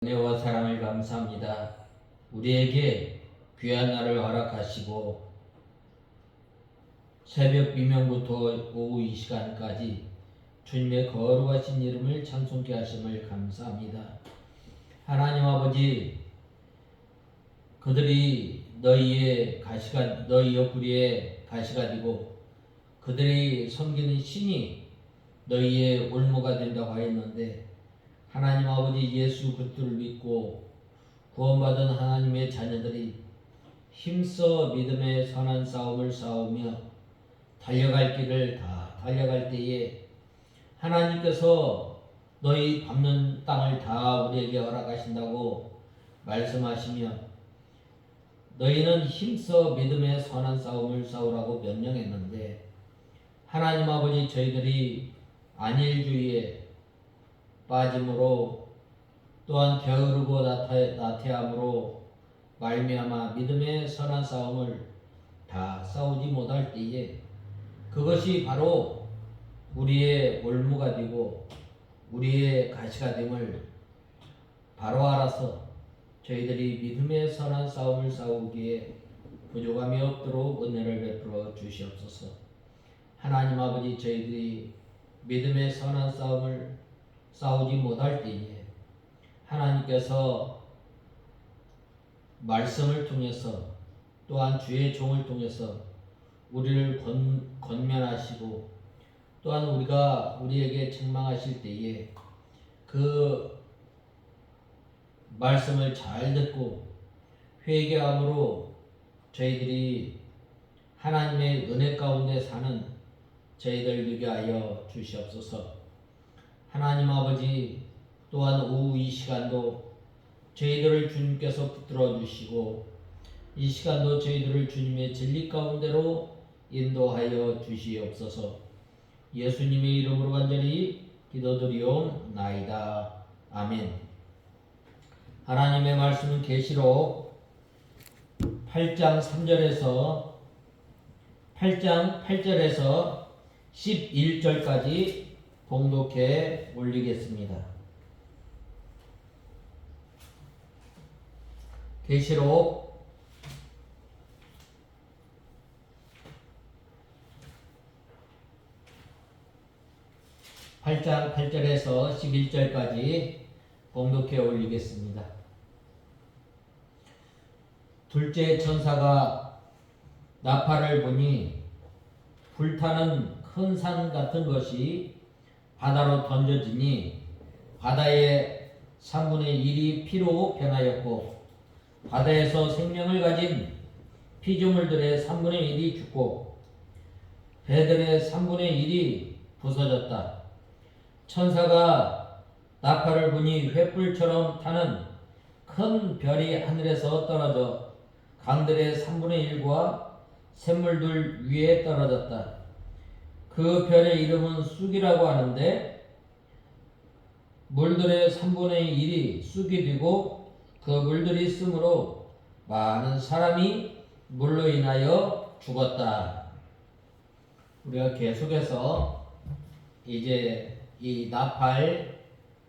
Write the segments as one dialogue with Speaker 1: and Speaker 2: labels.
Speaker 1: 은혜와 사랑을 감사합니다. 우리에게 귀한 날을 허락하시고 새벽 비명부터 오후 이 시간까지 주님의 거룩하신 이름을 찬송케 하심을 감사합니다. 하나님 아버지, 그들이 너희 옆구리에 가시가 되고 그들이 섬기는 신이 너희의 올무가 된다고 하였는데, 하나님 아버지, 예수 그리스도를 믿고 구원받은 하나님의 자녀들이 힘써 믿음의 선한 싸움을 싸우며 달려갈 길을 다 달려갈 때에 하나님께서 너희 밟는 땅을 다 우리에게 허락하신다고 말씀하시며, 너희는 힘써 믿음의 선한 싸움을 싸우라고 명령했는데, 하나님 아버지, 저희들이 안일주의에 빠짐으로 또한 게으르고 나태함으로 말미암아 믿음의 선한 싸움을 다 싸우지 못할 때에 그것이 바로 우리의 올무가 되고 우리의 가시가 됨을 바로 알아서 저희들이 믿음의 선한 싸움을 싸우기에 부족함이 없도록 은혜를 베풀어 주시옵소서. 하나님 아버지, 저희들이 믿음의 선한 싸움을 싸우지 못할 때에 하나님께서 말씀을 통해서 또한 주의 종을 통해서 우리를 권면하시고 또한 우리에게 책망하실 때에 그 말씀을 잘 듣고 회개함으로 저희들이 하나님의 은혜 가운데 사는 저희들 되게 하여 주시옵소서. 하나님 아버지, 또한 오후 이 시간도 저희들을 주님께서 붙들어 주시고 이 시간도 저희들을 주님의 진리 가운데로 인도하여 주시옵소서. 예수님의 이름으로 간절히 기도드리옵나이다. 아멘. 하나님의 말씀은 계시록 8장 8절에서 11절까지 봉독해 올리겠습니다. 계시록 8장 8절에서 11절까지 봉독해 올리겠습니다. 둘째 천사가 나팔을 부니 불타는 큰 산 같은 것이 바다로 던져지니 바다의 3분의 1이 피로 변하였고 바다에서 생명을 가진 피조물들의 3분의 1이 죽고 배들의 3분의 1이 부서졌다. 천사가 나팔을 부니 횃불처럼 타는 큰 별이 하늘에서 떨어져 강들의 3분의 1과 샘물들 위에 떨어졌다. 그 별의 이름은 쑥이라고 하는데 물들의 3분의 1이 쑥이 되고 그 물들이 있으므로 많은 사람이 물로 인하여 죽었다. 우리가 계속해서 이제 이 나팔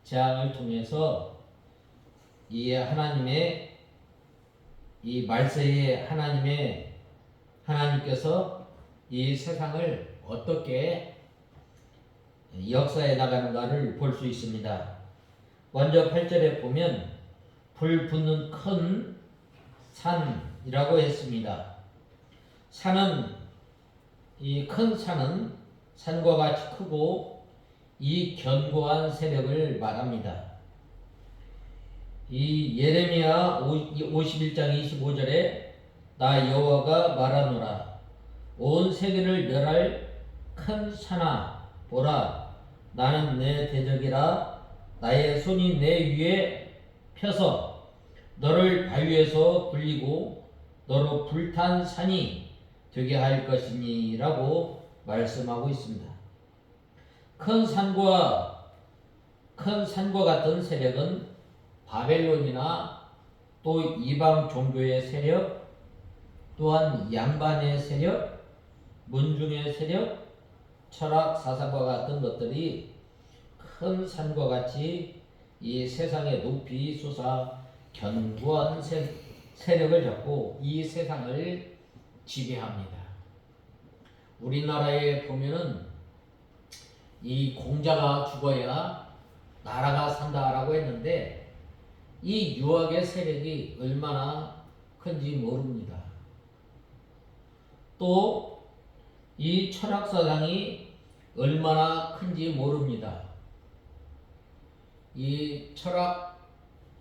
Speaker 1: 재앙을 통해서 이 하나님의 이 말세에 하나님께서 이 세상을 어떻게 역사해 나가는가를 볼 수 있습니다. 먼저 8절에 보면 불 붙는 큰 산이라고 했습니다. 이 큰 산은 산과 같이 크고 이 견고한 세력을 말합니다. 이 예레미야 51장 25절에 나 여호와가 말하노라 온 세계를 멸할 큰 산아 보라 나는 내 대적이라 나의 손이 내 위에 펴서 너를 바위에서 굴리고 너로 불탄 산이 되게 할 것이니 라고 말씀하고 있습니다. 큰 산과 같은 세력은 바벨론이나 또 이방 종교의 세력, 또한 양반의 세력, 문중의 세력, 철학 사상과 같은 것들이 큰 산과 같이 이 세상에 높이 솟아 견고한 세력을 잡고 이 세상을 지배합니다. 우리나라에 보면은 이 공자가 죽어야 나라가 산다라고 했는데 이 유학의 세력이 얼마나 큰지 모릅니다. 또 이 철학사상이 얼마나 큰지 모릅니다. 이 철학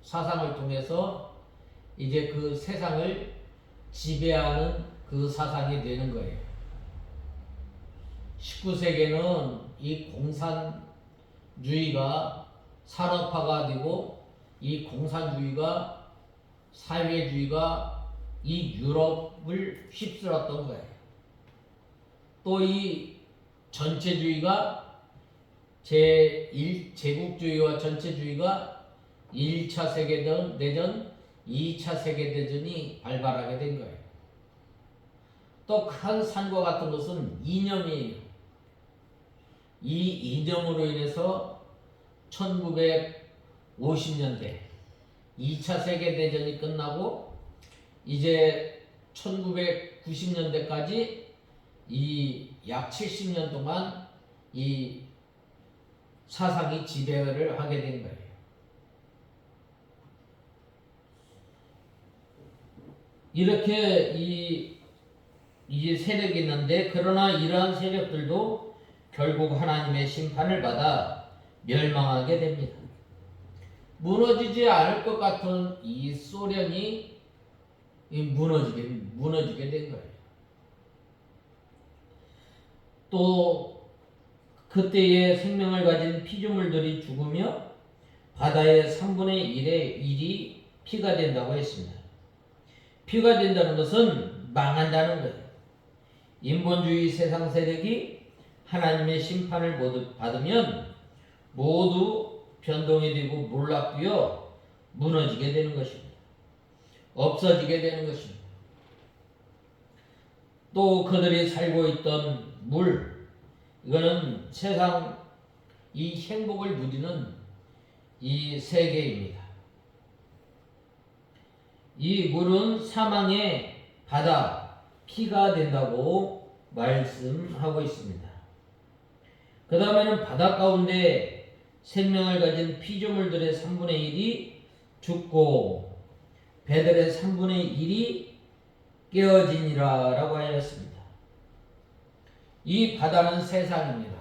Speaker 1: 사상을 통해서 이제 그 세상을 지배하는 그 사상이 되는 거예요. 19세기에는 이 공산주의가 산업화가 되고 이 공산주의가 사회주의가 이 유럽을 휩쓸었던 거예요. 또 이 전체주의가 제국주의와 전체주의가 1차 세계대전, 2차 세계대전이 발발하게 된 거예요. 또 큰 산과 같은 것은 이념이에요. 이 이념으로 인해서 1950년대 2차 세계대전이 끝나고 이제 1990년대까지 이 약 70년 동안 이 사상이 지배를 하게 된 거예요. 이렇게 이 세력이 있는데 그러나 이러한 세력들도 결국 하나님의 심판을 받아 멸망하게 됩니다. 무너지지 않을 것 같은 이 소련이 무너지게 된 거예요. 또 그때의 생명을 가진 피조물들이 죽으며 바다의 3분의 1의 1이 피가 된다고 했습니다. 피가 된다는 것은 망한다는 거예요. 인본주의 세상 세력이 하나님의 심판을 받으면 모두 변동이 되고 몰락되어 무너지게 되는 것입니다. 없어지게 되는 것입니다. 또 그들이 살고 있던 물, 이거는 세상 이 행복을 누리는 이 세계입니다. 이 물은 사망의 바다, 피가 된다고 말씀하고 있습니다. 그 다음에는 바다 가운데 생명을 가진 피조물들의 3분의 1이 죽고 배들의 3분의 1이 깨어지니라 라고 하였습니다. 이 바다는 세상입니다.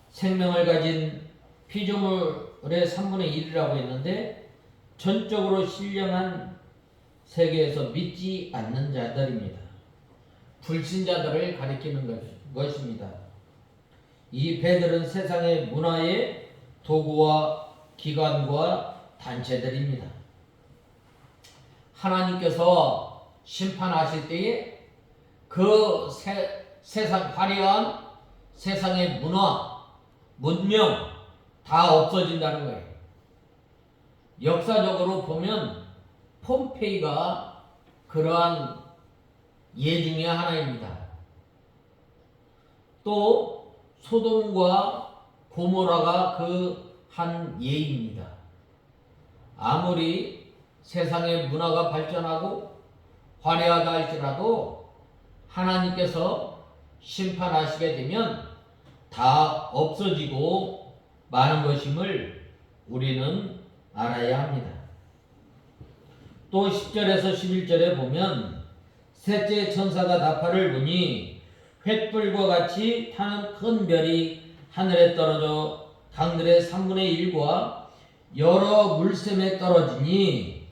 Speaker 1: 생명을 가진 피조물의 3분의 1이라고 했는데 전적으로 신령한 세계에서 믿지 않는 자들입니다. 불신자들을 가리키는 것입니다. 이 배들은 세상의 문화의 도구와 기관과 단체들입니다. 하나님께서 심판하실 때에 그 세상 화려한 세상의 문화, 문명 다 없어진다는 거예요. 역사적으로 보면 폼페이가 그러한 예 중에 하나입니다. 또 소돔과 고모라가 그 한 예입니다. 아무리 세상의 문화가 발전하고 화려하다 할지라도 하나님께서 심판하시게 되면 다 없어지고 마는 것임을 우리는 알아야 합니다. 또 10절에서 11절에 보면 셋째 천사가 나팔을 부니 횃불과 같이 타는 큰 별이 하늘에 떨어져 강들의 3분의 1과 여러 물샘에 떨어지니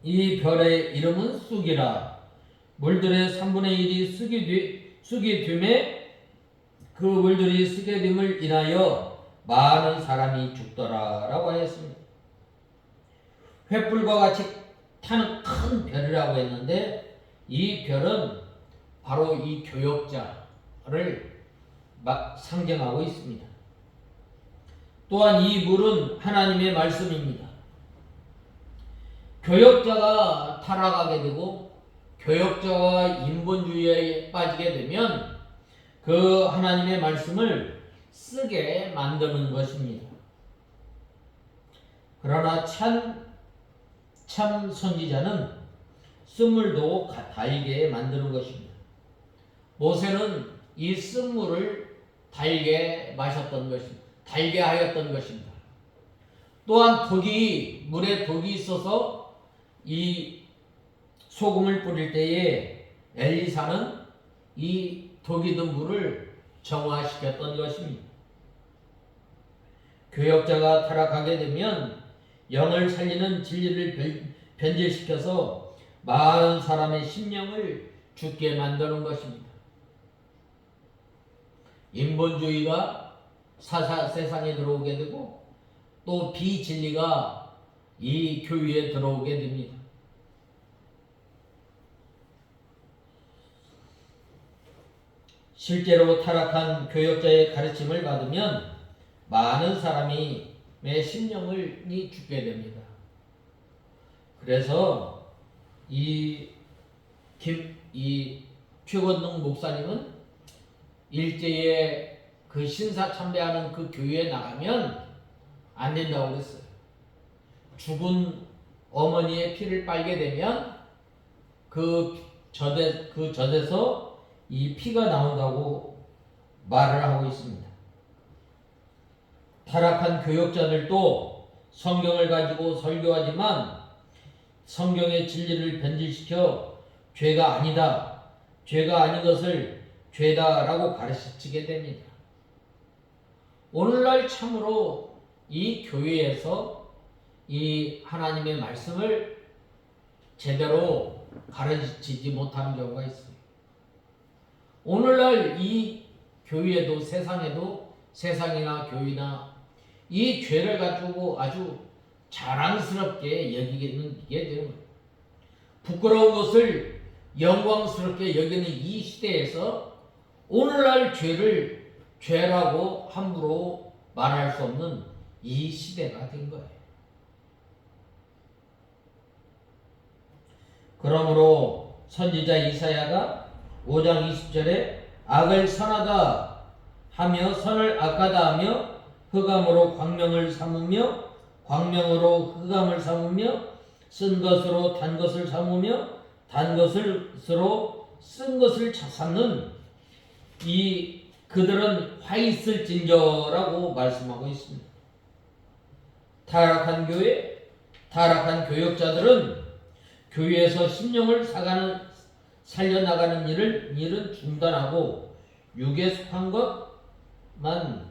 Speaker 1: 이 별의 이름은 쑥이라. 물들의 3분의 1이 쑥이 됨에 그 물들이 쑥게 됨을 인하여 많은 사람이 죽더라 라고 하였습니다. 횃불과 같이 타는 큰 별이라고 했는데 이 별은 바로 이 교역자를 상징하고 있습니다. 또한 이 물은 하나님의 말씀입니다. 교역자가 타락하게 되고 교역자와 인본주의에 빠지게 되면 그 하나님의 말씀을 쓰게 만드는 것입니다. 그러나 참 선지자는 쓴물도 달게 만드는 것입니다. 모세는 이 쓴물을 달게 마셨던 것입니다. 달게 하였던 것입니다. 또한 물에 독이 있어서 이 소금을 뿌릴 때에 엘리사는 이 독이 든 물을 정화시켰던 것입니다. 교역자가 타락하게 되면 영을 살리는 진리를 변질시켜서 많은 사람의 심령을 죽게 만드는 것입니다. 인본주의가 세상에 들어오게 되고 또 비진리가 이 교회에 들어오게 됩니다. 실제로 타락한 교역자의 가르침을 받으면 많은 사람의 심령을 죽게 됩니다. 그래서 이 최건동 목사님은 일제에 그 신사 참배하는 그 교회에 나가면 안 된다고 그랬어요. 죽은 어머니의 피를 빨게 되면 그 젖에서 이 피가 나온다고 말을 하고 있습니다. 타락한 교역자들도 성경을 가지고 설교하지만 성경의 진리를 변질시켜 죄가 아니다, 죄가 아닌 것을 죄다라고 가르치게 됩니다. 오늘날 참으로 이 교회에서 이 하나님의 말씀을 제대로 가르치지 못하는 경우가 있습니다. 오늘날 이 교회에도 세상이나 교회나 이 죄를 가지고 아주 자랑스럽게 여기게 되는 거예요. 부끄러운 것을 영광스럽게 여기는 이 시대에서 오늘날 죄를 죄라고 함부로 말할 수 없는 이 시대가 된 거예요. 그러므로 선지자 이사야가 5장 20절에 악을 선하다 하며 선을 악하다 하며 흑암으로 광명을 삼으며 광명으로 흑암을 삼으며 쓴 것으로 단 것을 삼으며 단 것으로 쓴 것을 삼는 이 그들은 화 있을진저라고 말씀하고 있습니다. 타락한 교회, 타락한 교역자들은 교회에서 심령을 살려나가는 일은 중단하고 육에 속한 것만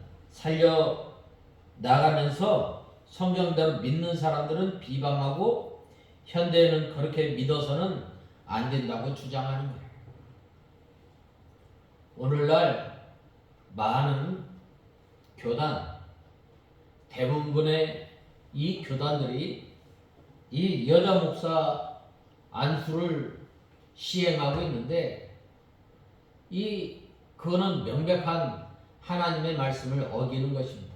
Speaker 1: 살려나가면서 성경대로 믿는 사람들은 비방하고 현대에는 그렇게 믿어서는 안 된다고 주장하는 거예요. 오늘날 많은 교단, 대부분의 이 교단들이 이 여자 목사 안수를 시행하고 있는데 그거는 명백한 하나님의 말씀을 어기는 것입니다.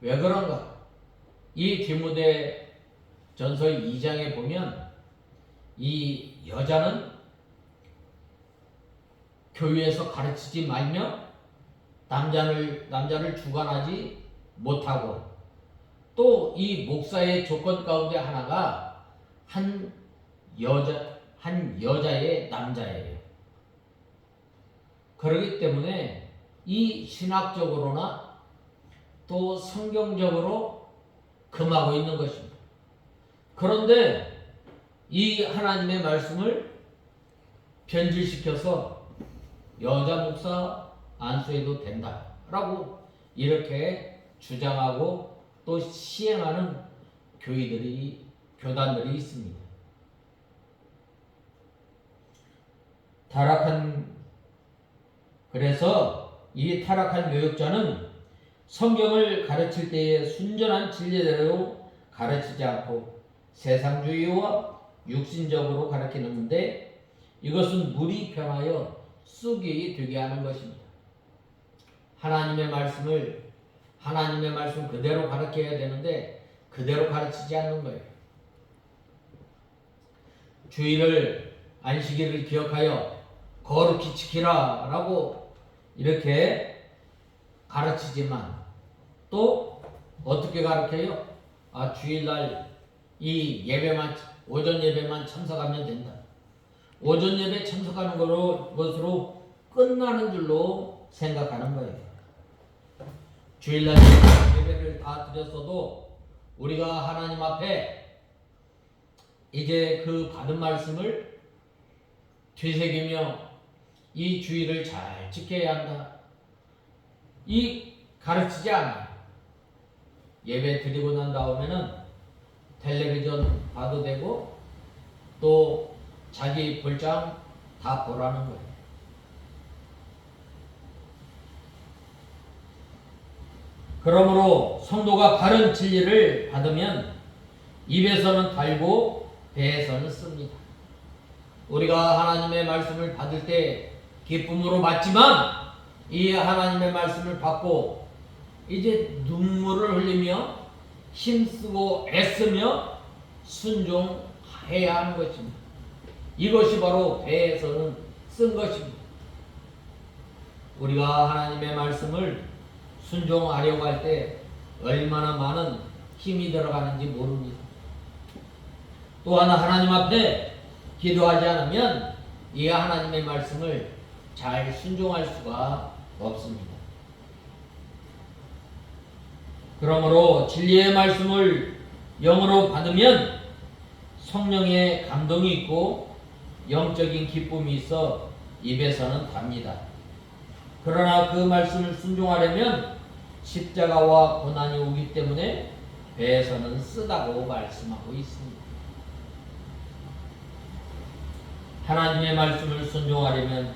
Speaker 1: 왜 그런가? 이 디모데 전서 2장에 보면 이 여자는 교회에서 가르치지 말며 남자를 주관하지 못하고 또 이 목사의 조건 가운데 하나가 한 여자의 남자예요. 그렇기 때문에 이 신학적으로나 또 성경적으로 금하고 있는 것입니다. 그런데 이 하나님의 말씀을 변질시켜서 여자 목사 안수해도 된다라고 이렇게 주장하고 또 시행하는 교단들이 있습니다. 그래서 이 타락한 교역자는 성경을 가르칠 때에 순전한 진리대로 가르치지 않고 세상주의와 육신적으로 가르치는데 이것은 물이 변하여 쑥이 되게 하는 것입니다. 하나님의 말씀 그대로 가르쳐야 되는데 그대로 가르치지 않는 거예요. 주일을 안식일을 기억하여 거룩히 지키라 라고 이렇게 가르치지만 또 어떻게 가르쳐요? 주일날 이 예배만 오전 예배만 참석하면 된다. 오전 예배 참석하는 것으로 끝나는 줄로 생각하는 거예요. 주일날 예배를 다 드렸어도 우리가 하나님 앞에 이제 그 받은 말씀을 되새기며 이 주일을 잘 지켜야 한다. 이 가르치지 않아요. 예배 드리고 난 다음에는 텔레비전 봐도 되고 또 자기 볼장 다 보라는 거예요. 그러므로 성도가 바른 진리를 받으면 입에서는 달고 배에서는 씁니다. 우리가 하나님의 말씀을 받을 때 기쁨으로 받지만 이 하나님의 말씀을 받고 이제 눈물을 흘리며 힘쓰고 애쓰며 순종해야 하는 것입니다. 이것이 바로 배에서는 쓴 것입니다. 우리가 하나님의 말씀을 순종하려고 할 때 얼마나 많은 힘이 들어가는지 모릅니다. 또한 하나님 앞에 기도하지 않으면 이 하나님의 말씀을 잘 순종할 수가 없습니다. 그러므로 진리의 말씀을 영으로 받으면 성령의 감동이 있고 영적인 기쁨이 있어 입에서는 답니다. 그러나 그 말씀을 순종하려면 십자가와 고난이 오기 때문에 배에서는 쓰다고 말씀하고 있습니다. 하나님의 말씀을 순종하려면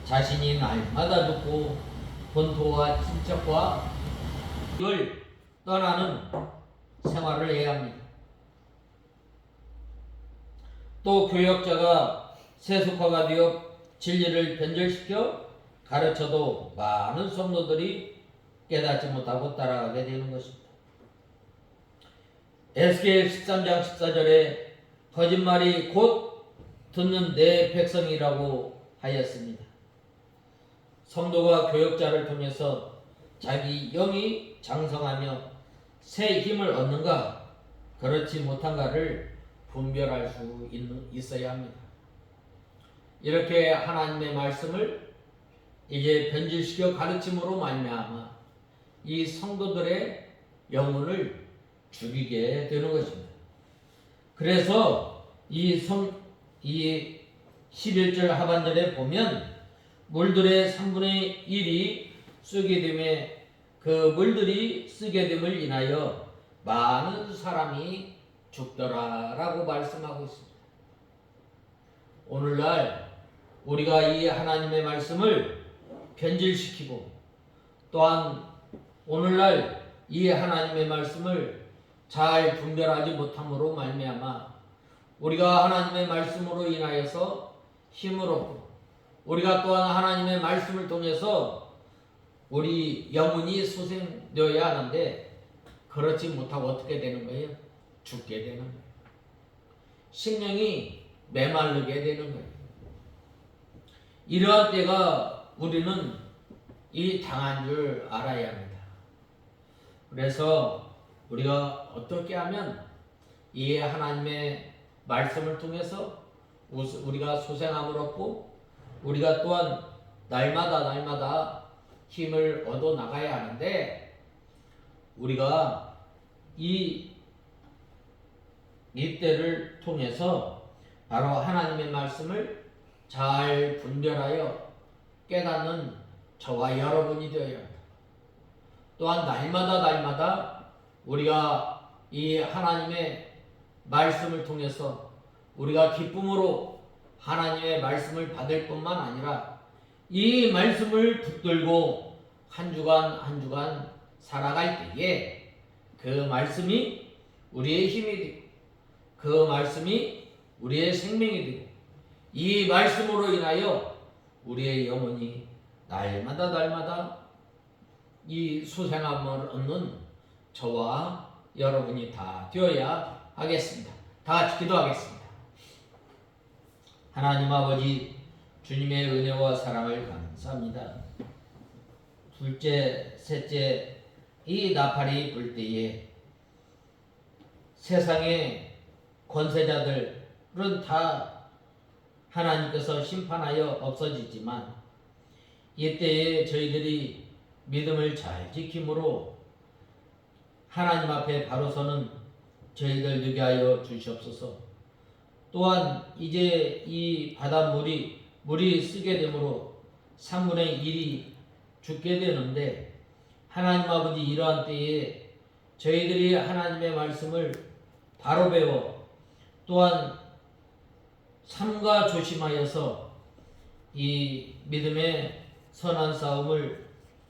Speaker 1: 자신이 날마다 듣고 본토와 친척과 이걸 떠나는 생활을 해야 합니다. 또 교역자가 세속화가 되어 진리를 변절시켜 가르쳐도 많은 성도들이 깨닫지 못하고 따라가게 되는 것입니다. 에스겔 13장 14절에 거짓말이 곧 듣는 내 백성이라고 하였습니다. 성도가 교역자를 통해서 자기 영이 장성하며 새 힘을 얻는가 그렇지 못한가를 분별할 수 있어야 합니다. 이렇게 하나님의 말씀을 이제 변질시켜 가르침으로 말미암아 이 성도들의 영혼을 죽이게 되는 것입니다. 그래서 이 11절 하반절에 보면 물들의 3분의 1이 쓰게 됨에 그 물들이 쓰게 됨을 인하여 많은 사람이 죽더라라고 말씀하고 있습니다. 오늘날 우리가 이 하나님의 말씀을 변질시키고 또한 오늘날 이 하나님의 말씀을 잘 분별하지 못함으로 말미암아 우리가 하나님의 말씀으로 인하여서 힘을 얻고 우리가 또한 하나님의 말씀을 통해서 우리 영혼이 소생되어야 하는데 그렇지 못하고 어떻게 되는 거예요? 죽게 되는 거예요. 심령이 메마르게 되는 거예요. 이러한 때가 우리는 이 당한 줄 알아야 합니다. 그래서 우리가 어떻게 하면 이 하나님의 말씀을 통해서 우리가 소생함을 얻고 우리가 또한 날마다 힘을 얻어 나가야 하는데 우리가 이때를 통해서 바로 하나님의 말씀을 잘 분별하여 깨닫는 저와 여러분이 되어야 합니다. 또한 날마다 우리가 이 하나님의 말씀을 통해서 우리가 기쁨으로 하나님의 말씀을 받을 뿐만 아니라 이 말씀을 붙들고 한 주간 살아갈 때에 그 말씀이 우리의 힘이 되고 그 말씀이 우리의 생명이 되고 이 말씀으로 인하여 우리의 영혼이 날마다 이 소생함을 얻는 저와 여러분이 다 되어야 하겠습니다. 다 같이 기도하겠습니다. 하나님 아버지 주님의 은혜와 사랑을 감사합니다. 둘째, 셋째 이 나팔이 불 때에 세상의 권세자들은 다 하나님께서 심판하여 없어지지만 이때에 저희들이 믿음을 잘 지킴으로 하나님 앞에 바로 서는 저희들 되게 하여 주시옵소서. 또한 이제 이 물이 쓰게 되므로 3분의 1이 죽게 되는데 하나님 아버지 이러한 때에 저희들이 하나님의 말씀을 바로 배워 또한 삼가 조심하여서 이 믿음의 선한 싸움을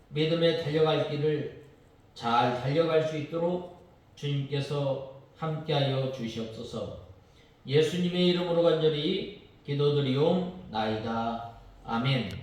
Speaker 1: 믿음에 달려갈 길을 잘 달려갈 수 있도록 주님께서 함께하여 주시옵소서. 예수님의 이름으로 간절히 기도드리옵나이다. 아멘.